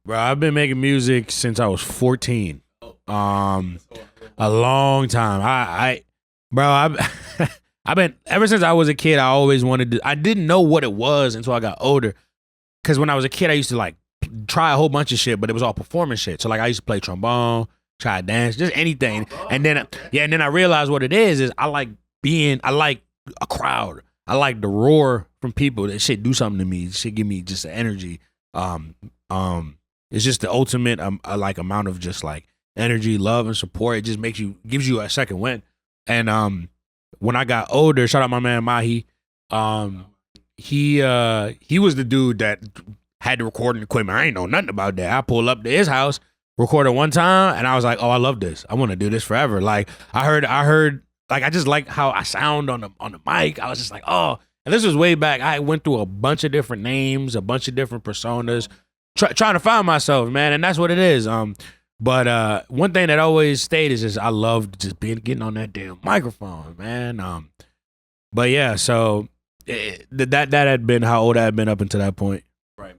Bro, I've been making music since I was 14. A long time. I've been ever since I was a kid. I always wanted to. I didn't know what it was until I got older. Because when I was a kid, I used to like try a whole bunch of shit, but it was all performance shit. So like I used to play trombone, try to dance, just anything. And then I realized what it is I like a crowd. I like the roar from people. That shit do something to me. It shit give me just the energy. It's just the ultimate like amount of just like energy, love, and support. It just gives you a second wind. And when I got older, shout out my man Mahi. He was the dude that had the recording equipment. I ain't know nothing about that. I pulled up to his house, recorded one time, and I was like, oh, I love this. I want to do this forever. Like I heard like I just like how I sound on the mic. I was just like, oh. And this was way back. I went through a bunch of different names, a bunch of different personas, trying to find myself, man. And that's what it is. But one thing that always stayed is just I loved just getting on that damn microphone, man. But yeah, so that had been how old I had been up until that point. Right.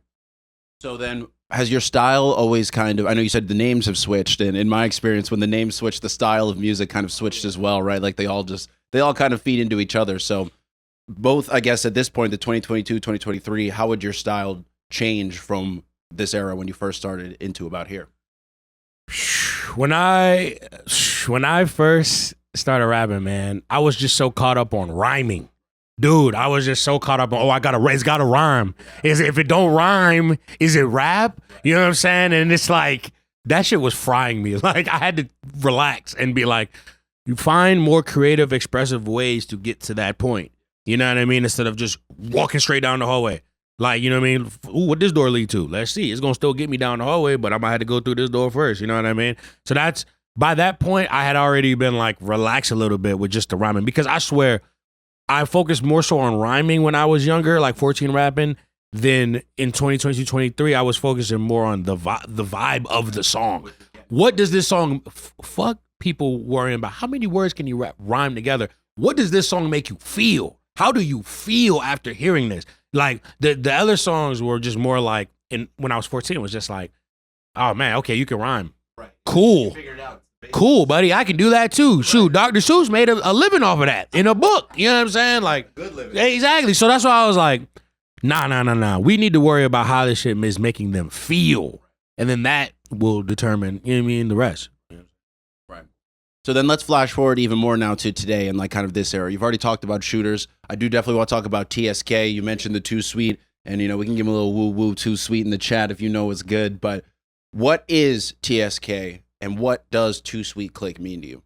So then, has your style always kind of? I know you said the names have switched, and in my experience, when the names switch, the style of music kind of switched as well, right? Like they all kind of feed into each other. So both, I guess, at this point, the 2022, 2023, how would your style change from this era when you first started into about here? When I first started rapping, man, I was just so caught up on rhyming. Dude, I was just so caught up on, it's gotta rhyme. If it don't rhyme, is it rap? You know what I'm saying? And it's like, that shit was frying me. Like, I had to relax and be like, you find more creative, expressive ways to get to that point. You know what I mean? Instead of just walking straight down the hallway. Like, you know what I mean? Ooh, what this door lead to? Let's see. It's going to still get me down the hallway, but I might have to go through this door first. You know what I mean? So by that point, I had already been like relaxed a little bit with just the rhyming, because I swear I focused more so on rhyming when I was younger, like 14 rapping, than in 2022, 23, I was focusing more on the vibe of the song. What does this song, fuck people worrying about how many words can you rhyme together? What does this song make you feel? How do you feel after hearing this? Like the other songs were just more like, when I was 14, it was just like, oh man, okay, you can rhyme. Right. Cool. Cool, buddy. I can do that too. Shoot, Dr. Seuss made a living off of that in a book. You know what I'm saying? Like, good living. Exactly. So that's why I was like, nah. We need to worry about how this shit is making them feel. And then that will determine, you know what I mean, the rest. Right. So then let's flash forward even more now to today and like kind of this era. You've already talked about shooters. I do definitely want to talk about TSK. You mentioned the Too Sweet, and we can give him a little woo-woo Too Sweet in the chat if you know it's good. But what is TSK, and what does Too Sweet Click mean to you?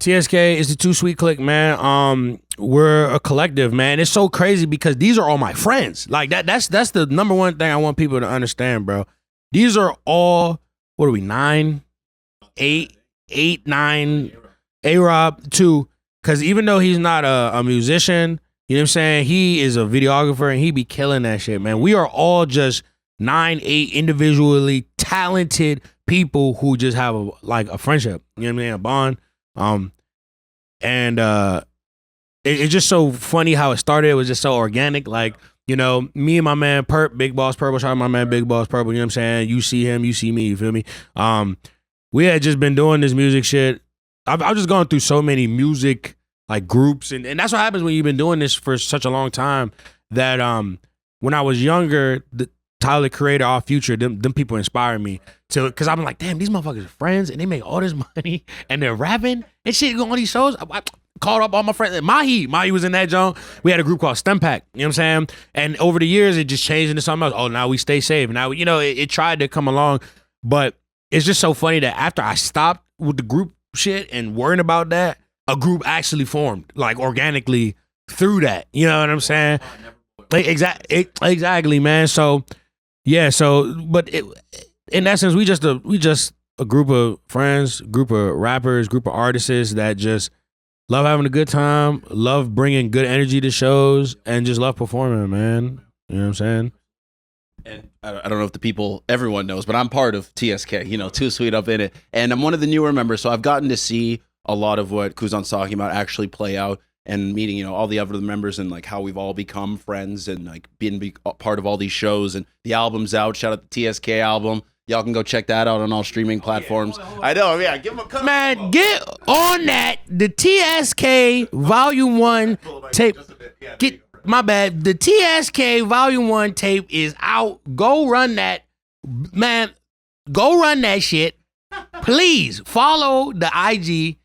TSK is the Too Sweet Click, man. We're a collective, man. It's so crazy because these are all my friends. Like that's the number one thing I want people to understand, bro. These are all, what are we, 9, 8, 9, A-Rob, 2. Because even though he's not a musician, you know what I'm saying? He is a videographer and he be killing that shit, man. We are all just 9, 8 individually talented people who just have a friendship, you know what I mean? A bond. It's just so funny how it started. It was just so organic. Like, you know, me and my man Perp, Big Boss Purple, shout out my man Big Boss Purple, you know what I'm saying? You see him, you see me, you feel me? We had just been doing this music shit. I've just gone through so many music like groups, and that's what happens when you've been doing this for such a long time, that when I was younger, Tyler, the Creator, Our Future, them people inspired me to, because I'm like, damn, these motherfuckers are friends and they make all this money and they're rapping and shit, going on these shows. I called up all my friends. Mahi was in that joint. We had a group called STEM Pack, you know what I'm saying? And over the years, it just changed into something else. Oh, now we stay safe. Now, you know, it tried to come along, but it's just so funny that after I stopped with the group shit and worrying about that, a group actually formed, like organically through that. You know what I'm saying? Exactly, man. So yeah, but in essence, we just a group of friends, group of rappers, group of artists that just love having a good time, love bringing good energy to shows, and just love performing, man. You know what I'm saying? And I don't know if everyone knows, but I'm part of TSK, Too Sweet up in it. And I'm one of the newer members, so I've gotten to see a lot of what Kuzan's talking about actually play out. and meeting, all the other members and like how we've all become friends and like being part of all these shows. And the album's out. Shout out the TSK album. Y'all can go check that out on all streaming platforms. Hold on. I know, yeah. Give them a man. Get on that. The TSK Volume 1 tape. Get my bad. The TSK Volume 1 tape is out. Go run that, man. Go run that shit. Please follow the IG.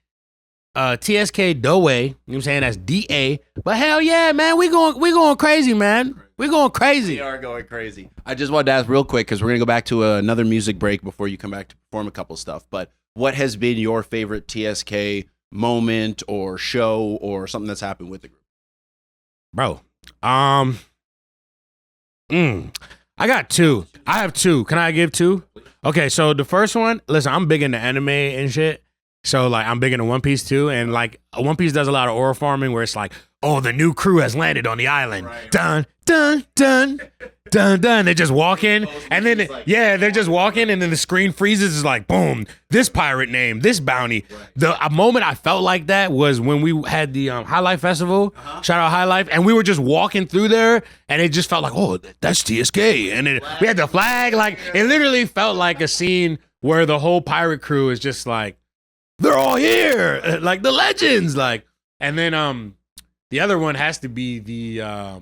TSK Doway, you know what I'm saying? That's DA. But hell yeah, man, we going crazy, man. We going crazy. We are going crazy. I just wanted to ask real quick because we're gonna go back to another music break before you come back to perform a couple stuff. But what has been your favorite TSK moment or show or something that's happened with the group, bro? I got two. I have two. Can I give two? Okay, so the first one. Listen, I'm big into anime and shit. So, like, I'm big into One Piece, too. And, like, One Piece does a lot of oral farming where it's like, oh, the new crew has landed on the island. Right. Dun, dun, dun, dun, dun. They're just walking. And then, they're just walking. And then the screen freezes. It's like, boom, this pirate name, this bounty. Right. A moment I felt like that was when we had the High Life Festival. Shout out High Life. And we were just walking through there. And it just felt like, oh, that's TSK. And then we had the flag. Like, it literally felt like a scene where the whole pirate crew is just like, they're all here, like the legends, like. And then the other one has to be the